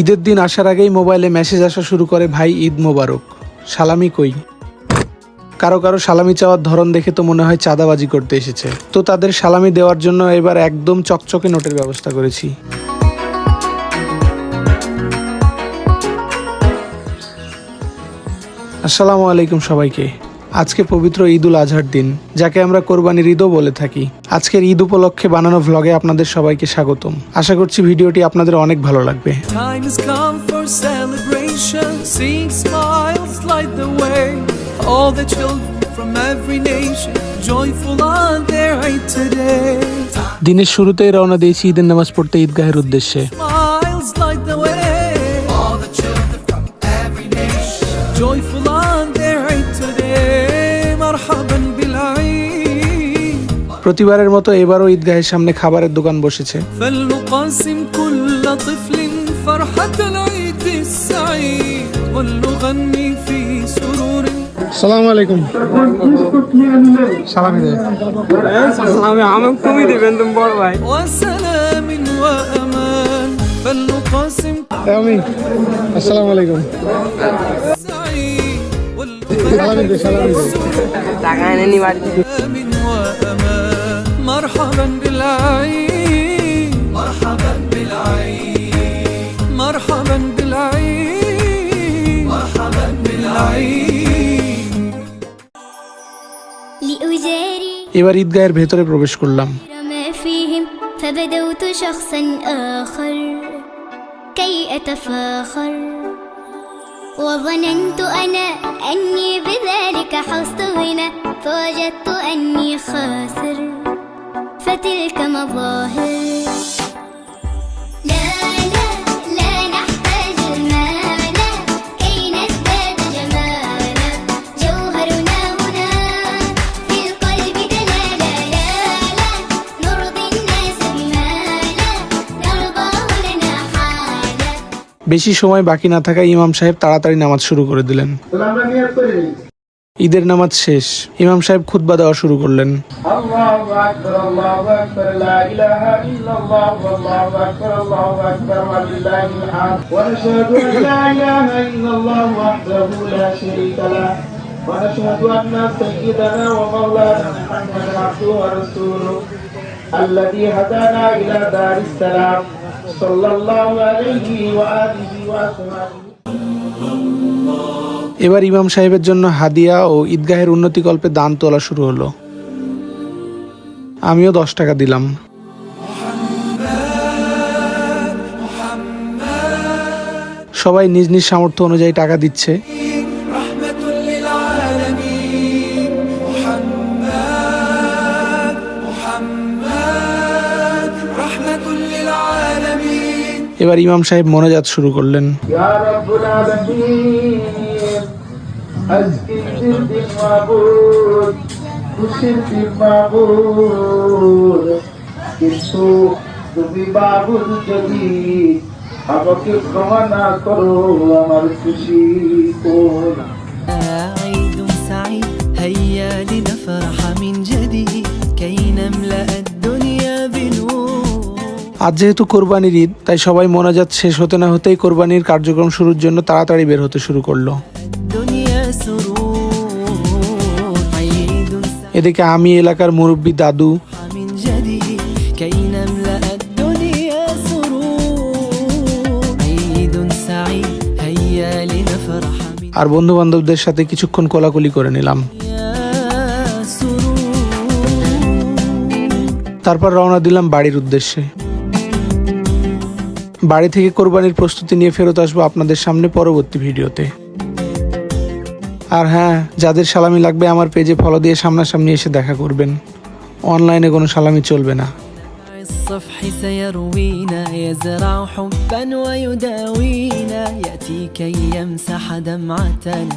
ঈদের দিন আসার আগেই মোবাইলে মেসেজ আসা শুরু করে, ভাই ঈদ মোবারক, সালামি কই। কারো কারো সালামি চাওয়ার ধরন দেখে তো মনে হয় চাঁদাবাজি করতে এসেছে। তো তাদের সালামি দেওয়ার জন্য এবার একদম চকচকে নোটের ব্যবস্থা করেছি। আসসালামু আলাইকুম সবাইকে। আজকে পবিত্র ঈদুল আজহার দিন, যাকে আমরা কোরবানির ঈদও বলে থাকি। আজকের ঈদ উপলক্ষে বানানো ভ্লগে আপনাদের সবাইকে স্বাগতম। আশা করছি ভিডিওটি আপনাদের অনেক ভালো লাগবে। দিনের শুরুতেই রওনা দিয়েছি ঈদের নামাজ পড়তে ঈদগাহের উদ্দেশ্যে। প্রতিবারের মতো এবারও ঈদগাহের সামনে খাবারের দোকান বসেছে। আসসালামু আলাইকুম। সালামি দেয়। আমি তুমি দিবেন তুমি বড় ভাই। আমি আসসালামু আলাইকুম। সালামি দে, সালামি দে। টাকা এনে নি বাড়িতে। مرحبا بالعيد مرحبا بالعيد مرحبا بالعيد مرحبا بالعيد এবার ঈদগাহের ভেতরে প্রবেশ করলাম। ما فيهم فبدوت شخصا آخر كي أتفاخر وظننت أنا أني بذلك حصت غنى فوجدت أني خاسر فتلك مظاهر لا لا لا نحتاج المال كي نزداد جمالا جوهرنا هنا في القلب دلالا لا لا نرضي الناس بما لا نرضاه لنا حالا। বেশি সময় বাকি না থাকায় ইমাম সাহেব তাড়াতাড়ি নামাজ শুরু করে দিলেন। ঈদের নামাজ শেষ, ইমাম সাহেব খুতবা দেওয়া শুরু করলেন। আল্লাহু আকবার আল্লাহু আকবার লা ইলাহা ইল্লাল্লাহ আল্লাহু আকবার আল্লাহু আকবার ওয়ালিল্লাহিল হামদ ওয়া নাশহাদু আন লা ইলাহা ইল্লাল্লাহ ওয়াহদাহু লা শারীকা লাহু ওয়া নাশহাদু আন্না সাইয়্যিদানা ওয়া মাওলানা মুহাম্মাদান আবদুহু ওয়া রাসূলুহু আল্লাযী হাদানা ইলা দারিস সালাম সাল্লাল্লাহু আলাইহি ওয়া আলিহি ওয়া সাহবিহি। এবার ইমাম সাহেবের জন্য হাদিয়া ও ঈদগাহের উন্নতিকল্পে দান তোলা শুরু হলো। আমিও 10 টাকা দিলাম। সবাই নিজ নিজ সামর্থ্য অনুযায়ী টাকা দিচ্ছে। এবার ইমাম সাহেব মোনাজাত শুরু করলেন। ইয়া রাব্বুল আলামিন আজকে দিন মাবুদ খুশির দিন মাবুদ, কিন্তু তুমি মাবুদ যদি আমাকে ক্ষমা না করো আমার খুশি কোন। عيد سعيد هيا لنفرح من جديد كي نملأ الدنيا بنور। আজ যেহেতু কোরবানির ঈদ, তাই সবাই মোনাজাত শেষ হতে না হতেই কোরবানির কার্যক্রম শুরুর জন্য তাড়াতাড়ি বের হতে শুরু করলো। এদিকে আমি এলাকার মুরব্বী দাদু আর বন্ধু বান্ধবদের সাথে কিছুক্ষণ কোলাকুলি করে নিলাম। তারপর রওনা দিলাম বাড়ির উদ্দেশ্যে। বাড়ি থেকে কোরবানির প্রস্তুতি নিয়ে ফেরত আসবো আপনাদের সামনে পরবর্তী ভিডিওতে। আর হ্যাঁ, যাদের সালামি লাগবে আমার পেজে ফলো দিয়ে সামনাসামনি এসে দেখা করবেন। অনলাইনে কোনো সালামি চলবে না। الصفح سيروينا يزرع حبا ويداوينا يأتي كي يمسح دمعتنا